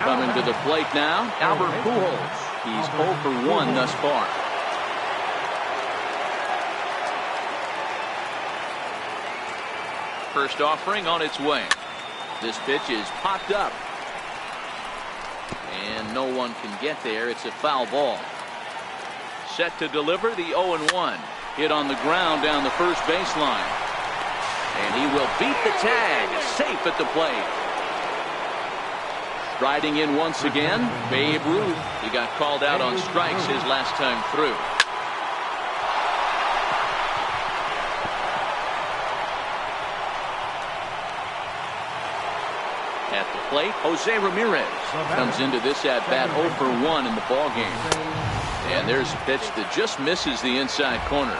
Coming to the plate now, Albert Pujols. He's 0 for 1 thus far. First offering on its way. This pitch is popped up. And no one can get there. It's a foul ball. Set to deliver the 0-1. Hit on the ground down the first baseline. And he will beat the tag. Safe at the plate. Riding in once again, Babe Ruth. He got called out on strikes his last time through. At the plate, Jose Ramirez comes into this at bat 0 for 1 in the ball game. And there's a pitch that just misses the inside corner.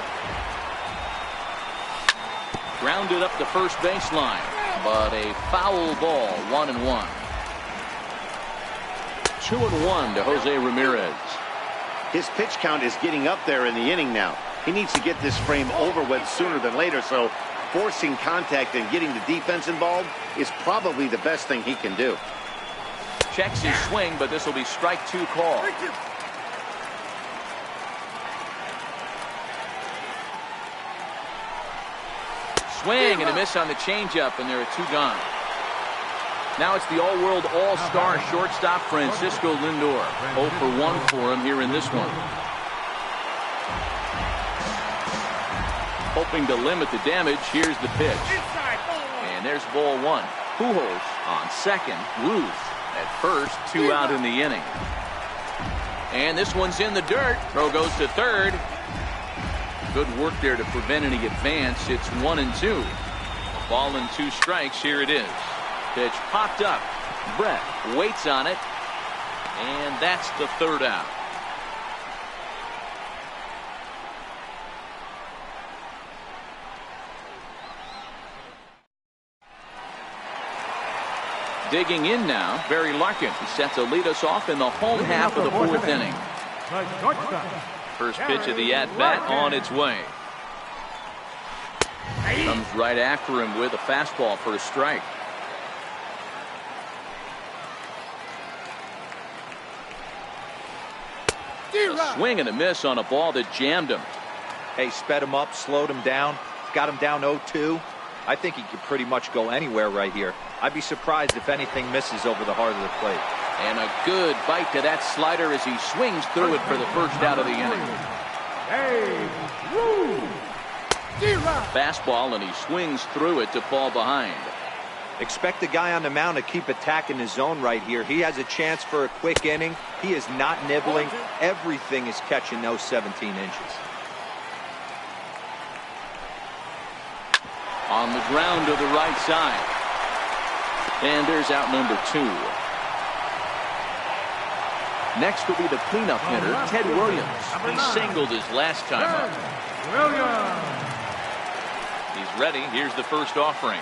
Grounded up the first baseline, but a foul ball. 1-1. 2-1 to Jose Ramirez. His pitch count is getting up there in the inning now. He needs to get this frame over with sooner than later, so forcing contact and getting the defense involved is probably the best thing he can do. Checks his swing, but this will be strike 2 call. Swing and a miss on the changeup, and there are 2 gone. Now it's the all-world all-star shortstop Francisco Lindor. 0 for 1 for him here in this one. Hoping to limit the damage, here's the pitch. And there's ball 1. Pujols on second. Ruth at first. 2 out in the inning. And this one's in the dirt. Throw goes to third. Good work there to prevent any advance. It's 1-2. Ball and 2 strikes. Here it is. Pitch popped up. Brett waits on it. And that's the 3rd out. Digging in now, Barry Larkin. He set to lead us off in the home half of the 4th inning. First pitch of the at-bat on its way. Comes right after him with a fastball for a strike. A swing and a miss on a ball that jammed him. Hey, sped him up, slowed him down, got him down 0-2. I think he could pretty much go anywhere right here. I'd be surprised if anything misses over the heart of the plate. And a good bite to that slider as he swings through it for the first out of the inning. Fastball, and he swings through it to fall behind. Expect the guy on the mound to keep attacking his zone right here. He has a chance for a quick inning. He is not nibbling. Everything is catching those 17 inches. On the ground to the right side. And there's out number 2. Next will be the cleanup hitter, Ted Williams. He singled his last time up. He's ready. Here's the first offering.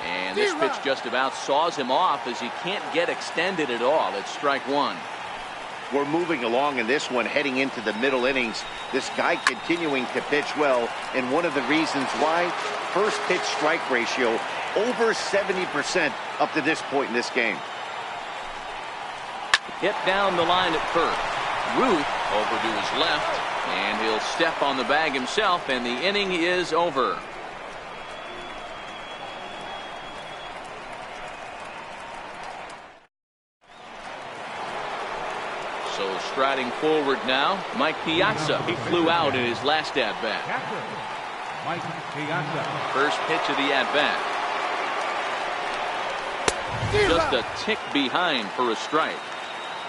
And this pitch just about saws him off as he can't get extended at all. It's strike 1. We're moving along in this one, heading into the middle innings. This guy continuing to pitch well, and one of the reasons why, first pitch strike ratio over 70% up to this point in this game. Hit down the line at first. Ruth over to his left, and he'll step on the bag himself, and the inning is over. So striding forward now, Mike Piazza. He flew out in his last at-bat. First pitch of the at-bat. Just a tick behind for a strike.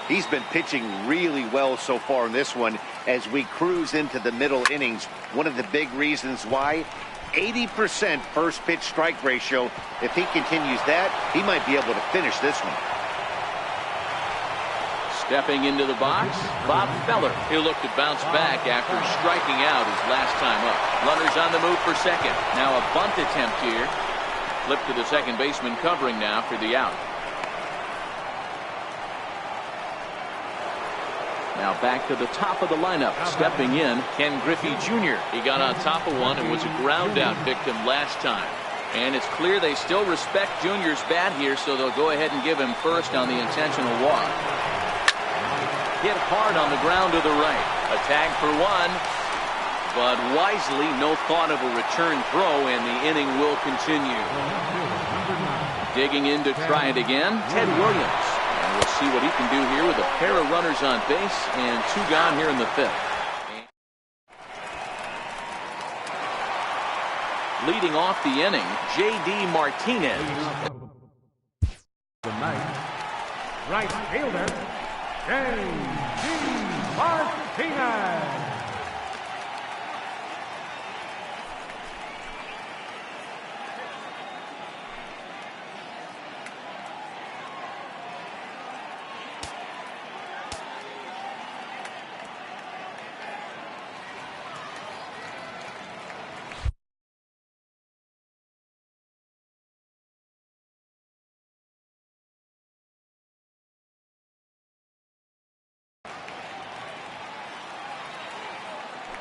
He's been pitching really well so far in this one as we cruise into the middle innings. One of the big reasons why, 80% first pitch strike ratio. If he continues that, he might be able to finish this one. Stepping into the box, Bob Feller. He'll look to bounce back after striking out his last time up. Runners on the move for second. Now a bunt attempt here. Flip to the second baseman covering now for the out. Now back to the top of the lineup. Stepping in, Ken Griffey Jr. He got on top of one and was a ground out victim last time. And it's clear they still respect Junior's bat here, so they'll go ahead and give him first on the intentional walk. Hit hard on the ground to the right. A tag for one, but wisely no thought of a return throw, and the inning will continue. Digging in to try it again, Ted Williams. And we'll see what he can do here with a pair of runners on base and 2 gone here in the 5th. Leading off the inning, J.D. Martinez. The ninth, right fielder, J.D. Martinez.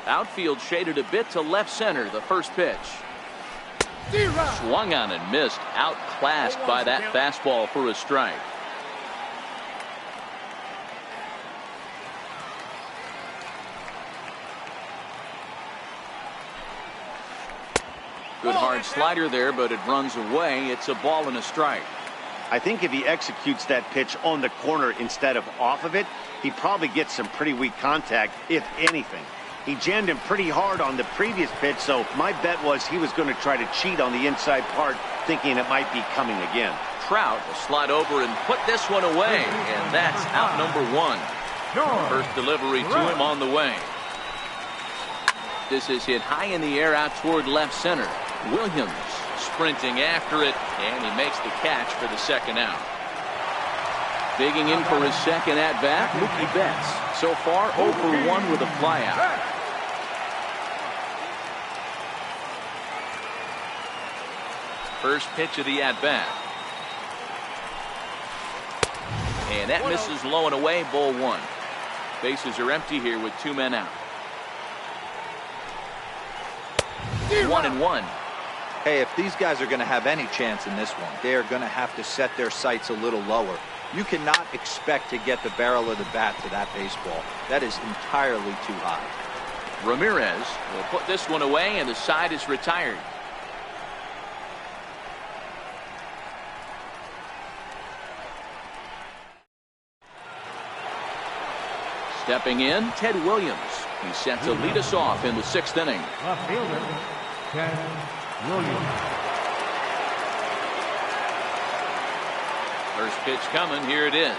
Outfield shaded a bit to left center. The first pitch. Swung on and missed. Outclassed by that fastball for a strike. Good hard slider there, but it runs away. It's a ball and a strike. I think if he executes that pitch on the corner instead of off of it, he probably gets some pretty weak contact, if anything. He jammed him pretty hard on the previous pitch, so my bet was he was going to try to cheat on the inside part, thinking it might be coming again. Trout will slide over and put this one away, and that's out number 1. First delivery to him on the way. This is hit high in the air out toward left center. Williams sprinting after it, and he makes the catch for the second out. Digging in for his second at-bat, Mookie Betts. So far, 0 for 1 with a flyout. First pitch of the at-bat. And that misses low and away, ball 1. Bases are empty here with 2 men out. 1-1. Hey, if these guys are going to have any chance in this one, they are going to have to set their sights a little lower. You cannot expect to get the barrel of the bat to that baseball. That is entirely too high. Ramirez will put this one away, and the side is retired. Stepping in, Ted Williams. He's set to lead us off in the 6th inning. Left fielder, Ted Williams. First pitch coming. Here it is.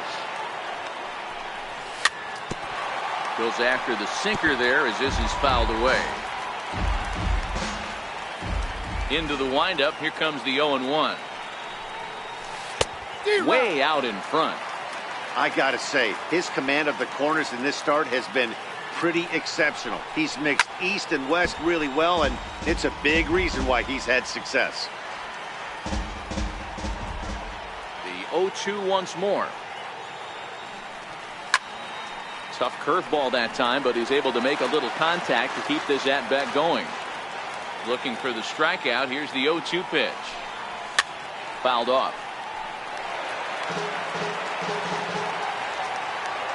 Goes after the sinker there as this is fouled away. Into the windup. Here comes the 0-1. Way out in front. I gotta say, his command of the corners in this start has been pretty exceptional. He's mixed east and west really well, and it's a big reason why he's had success. The 0-2 once more. Tough curveball that time, but he's able to make a little contact to keep this at-bat going. Looking for the strikeout. Here's the 0-2 pitch. Fouled off.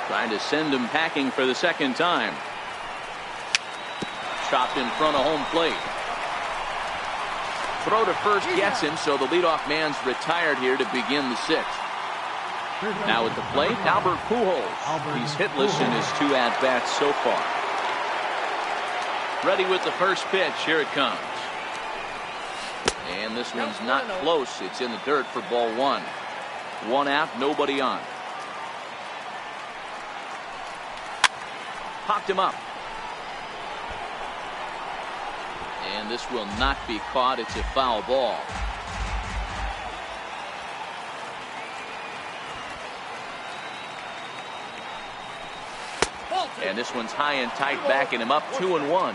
Trying to send him packing for the second time. Chopped in front of home plate. Throw to first gets him, so the leadoff man's retired here to begin the 6th. Now at the plate, Albert Pujols. He's hitless in his 2 at-bats so far. Ready with the first pitch. Here it comes. And this one's not close. It's in the dirt for ball 1. 1 out, nobody on. Popped him up. And this will not be caught. It's a foul ball. And this one's high and tight, backing him up. 2-1.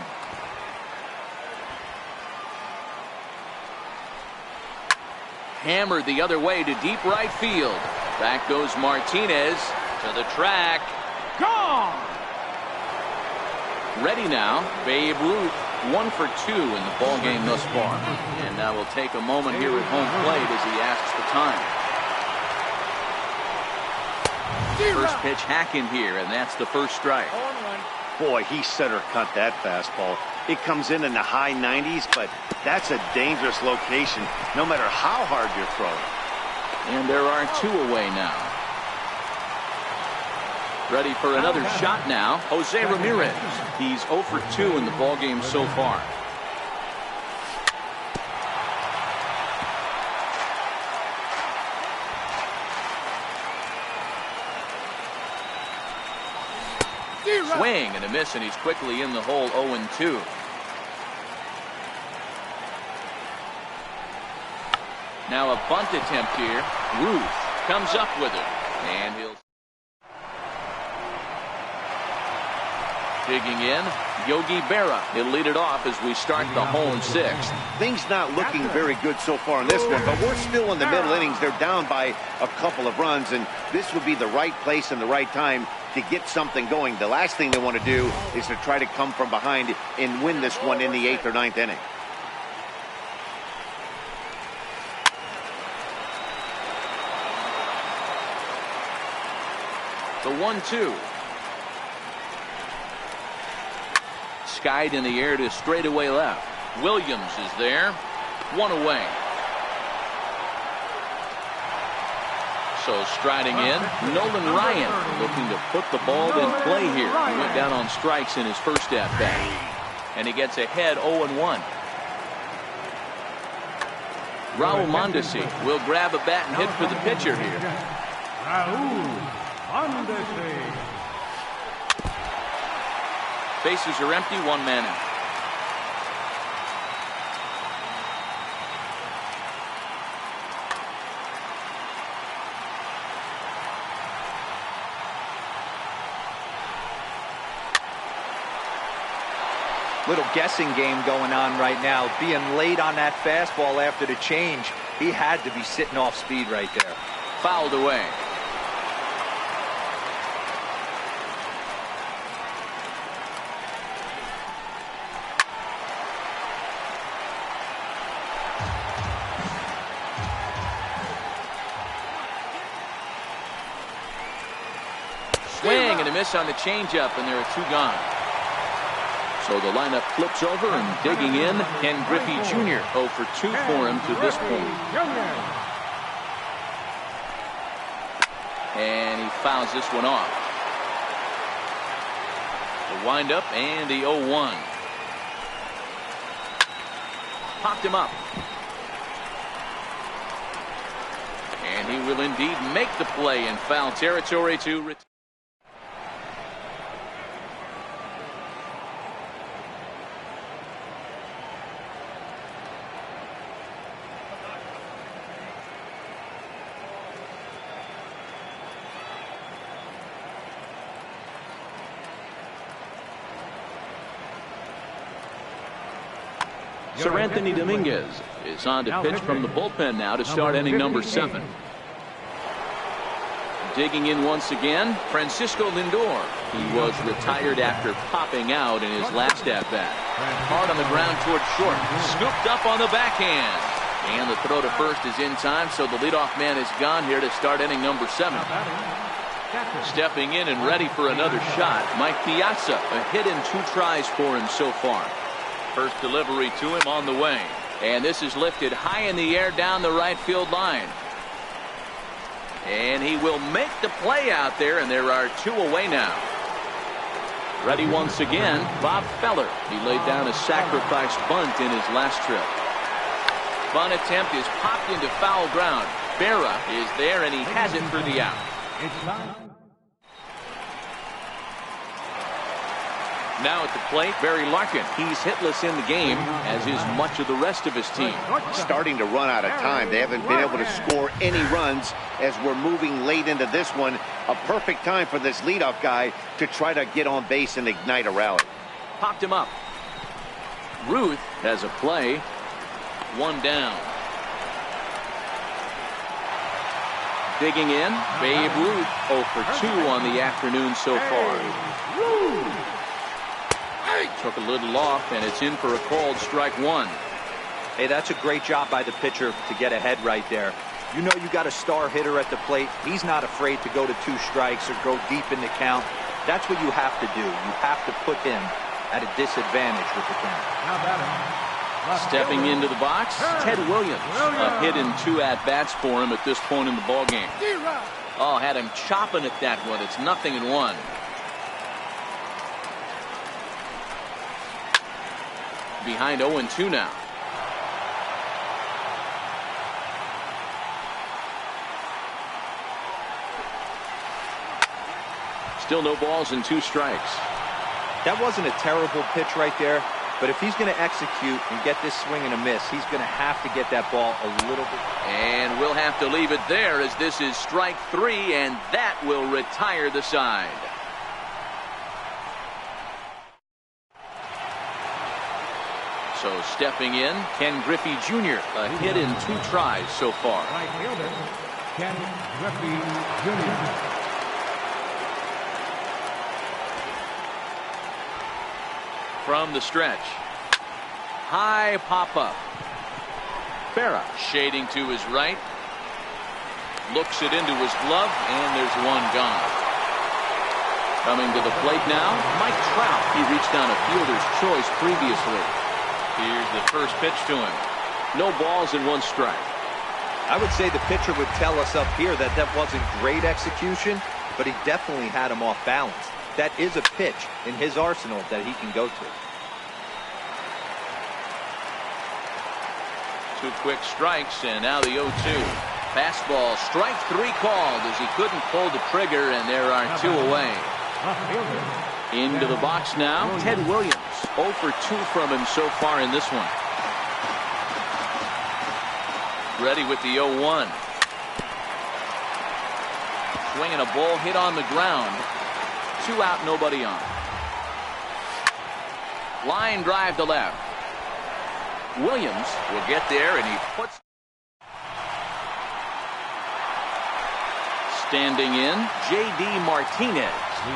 Hammered the other way to deep right field. Back goes Martinez to the track. Gone! Ready now, Babe Ruth. 1 for 2 in the ball game thus far. And now we'll take a moment here at home plate as he asks the time. First pitch hacking here, and that's the first strike. Boy, he center cut that fastball. It comes in the high 90s, but that's a dangerous location no matter how hard you're throwing. And there are 2 away now. Ready for another shot now, Jose Ramirez. He's 0 for 2 in the ballgame so far. Swing and a miss, and he's quickly in the hole, 0-2. Now a bunt attempt here. Ruth comes up with it, and he'll digging in. Yogi Berra. He'll lead it off as we start the home 6th. Things not looking very good so far in this one, but we're still in the middle innings. They're down by a couple of runs, and this would be the right place and the right time to get something going. The last thing they want to do is to try to come from behind and win this one in the 8th or 9th inning. The 1-2. Skied in the air to straightaway left. Williams is there. 1 away. So striding in, Nolan Ryan looking to put the ball in play here. He went down on strikes in his first at-bat. And he gets ahead 0-1. Raul Mondesi will grab a bat and hit for the pitcher here. Raul Mondesi. Bases are empty, 1 man out. Little guessing game going on right now. Being late on that fastball after the change. He had to be sitting off speed right there. Fouled away. Swing and a miss on the changeup, and there are 2 gone. So the lineup flips over, and digging in, Ken Griffey Jr. 0 for 2 for him to this point. And he fouls this one off. The windup and the 0-1. Popped him up. And he will indeed make the play in foul territory to return. Sir Anthony Dominguez is on to pitch from the bullpen now to start inning number 7. Digging in once again, Francisco Lindor. He was retired after popping out in his last at-bat. Hard on the ground toward short. Scooped up on the backhand. And the throw to first is in time, so the leadoff man is gone here to start inning number 7. Stepping in and ready for another shot, Mike Piazza. A hit in 2 tries for him so far. First delivery to him on the way. And this is lifted high in the air down the right field line. And he will make the play out there, and there are 2 away now. Ready once again, Bob Feller. He laid down a sacrifice bunt in his last trip. Bunt attempt is popped into foul ground. Berra is there, and he has it for the out. Now at the plate, Barry Larkin. He's hitless in the game, as is much of the rest of his team. Starting to run out of time. They haven't been able to score any runs as we're moving late into this one. A perfect time for this leadoff guy to try to get on base and ignite a rally. Popped him up. Ruth has a play. 1 down. Digging in, Babe Ruth 0 for 2 on the afternoon so far. Took a little off, and it's in for a called strike one. Hey, that's a great job by the pitcher to get ahead right there. You know you got a star hitter at the plate. He's not afraid to go to 2 strikes or go deep in the count. That's what you have to do. You have to put him at a disadvantage with the count. Stepping into the box, Ted Williams. A hit and 2 at-bats for him at this point in the ballgame. Oh, had him chopping at that one. It's 0-1. Behind 0-2 now. Still no balls and 2 strikes. That wasn't a terrible pitch right there, but if he's going to execute and get this swing and a miss, he's going to have to get that ball a little bit. And we'll have to leave it there as this is strike 3, and that will retire the side. So stepping in, Ken Griffey Jr. A hit in 2 tries so far. Right fielder, Ken Griffey Jr. From the stretch. High pop-up. Berra shading to his right. Looks it into his glove, and there's one gone. Coming to the plate now, Mike Trout. He reached on a fielder's choice previously. Here's the first pitch to him. No balls and 1 strike. I would say the pitcher would tell us up here that that wasn't great execution, but he definitely had him off balance. That is a pitch in his arsenal that he can go to. 2 quick strikes, and now the 0-2. Fastball, strike 3 called as he couldn't pull the trigger, and there are 2 away. Into the box now, Ted Williams. 0 for 2 from him so far in this one. Ready with the 0-1. Swinging a ball hit on the ground. 2 out, nobody on. Line drive to left. Williams will get there, and he puts. Standing in, J.D. Martinez.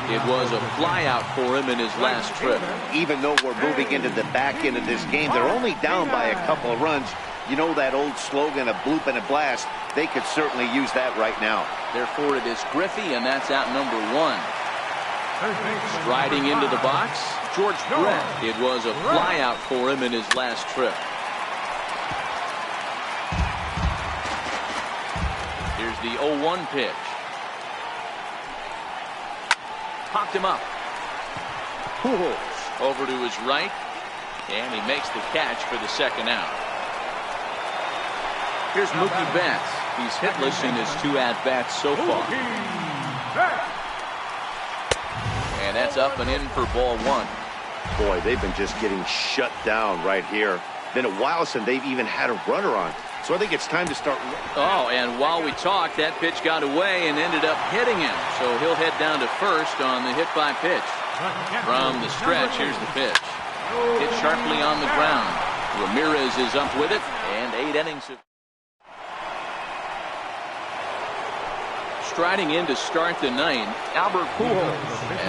It was a flyout for him in his last trip. Even though we're moving into the back end of this game, they're only down by a couple of runs. You know that old slogan, a bloop and a blast. They could certainly use that right now. Therefore, it is Griffey, and that's out number 1. Striding into the box, George Brett. It was a flyout for him in his last trip. Here's the 0-1 pitch. Popped him up. Pujols over to his right, and he makes the catch for the 2nd out. Here's Mookie Betts. He's hitless in his 2 at-bats so far. And that's up and in for ball 1. Boy, they've been just getting shut down right here. Been a while since they've even had a runner on. So I think it's time to start. Oh, and while we talked, that pitch got away and ended up hitting him. So he'll head down to first on the hit by pitch. From the stretch, here's the pitch. Hit sharply on the ground. Ramirez is up with it, and 8 innings of. Striding in to start the 9th, Albert Pujols,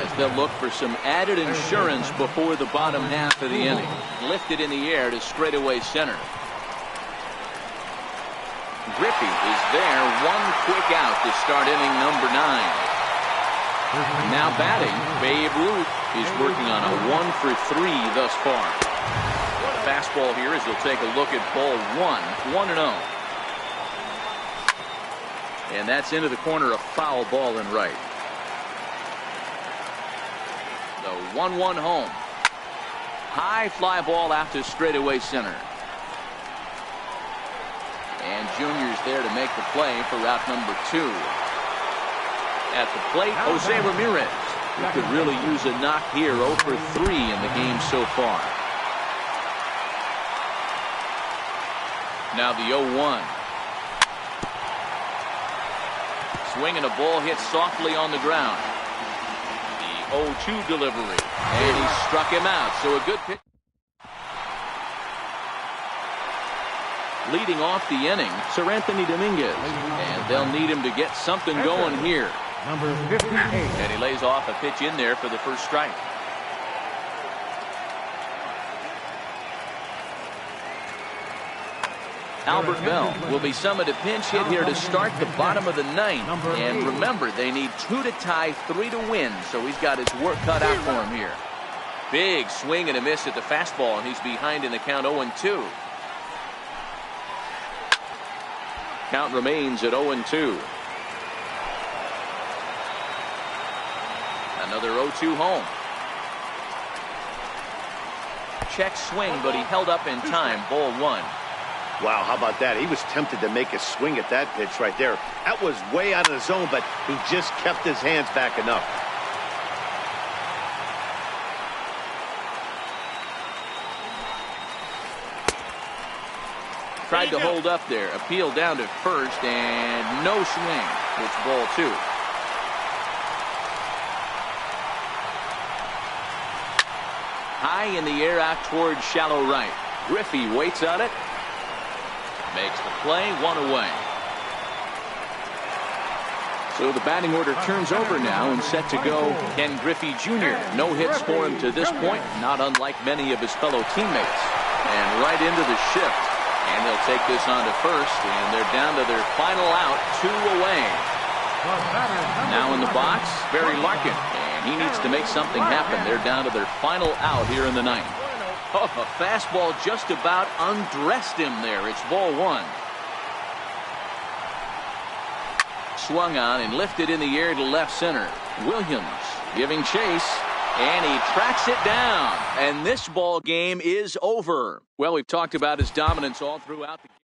as they'll look for some added insurance before the bottom half of the inning. Lifted in the air to straightaway center. Griffey is there, 1 quick out to start inning number 9. Now batting, Babe Ruth is working on a 1 for 3 thus far. Fastball here as he'll take a look at ball 1, 1-0. And that's into the corner, a foul ball in right. The 1-1 home. High fly ball out to straightaway center. And Junior's there to make the play for route number 2. At the plate, Jose Ramirez, who could really use a knock here, 0 for 3 in the game so far. Now the 0-1. Swinging a ball hit softly on the ground. The 0-2 delivery. And he struck him out. So a good pitch. Leading off the inning, Sir Anthony Dominguez. And they'll need him to get something going here. Number 58. And he lays off a pitch in there for the first strike. Albert Bell will be summoned a pinch hit here to start the bottom of the ninth. And remember, they need 2 to tie, 3 to win, so he's got his work cut out for him here. Big swing and a miss at the fastball, and he's behind in the count 0-2. Count remains at 0-2. Another 0-2 home. Check swing, but he held up in time. Ball 1. Wow, how about that? He was tempted to make a swing at that pitch right there. That was way out of the zone, but he just kept his hands back enough. Tried to hold up there. Appeal down to first, and no swing. It's ball 2. High in the air out towards shallow right. Griffey waits on it. Makes the play, 1 away. So the batting order turns over now and set to go. Ken Griffey Jr. No hits for him to this point, not unlike many of his fellow teammates. And right into the shift. And they'll take this on to first, and they're down to their final out, 2 away. Now in the box, Barry Larkin, and he needs to make something happen. They're down to their final out here in the ninth. Oh, a fastball just about undressed him there. It's ball 1. Swung on and lifted in the air to left center. Williams giving chase. And he tracks it down. And this ball game is over. Well, we've talked about his dominance all throughout the game.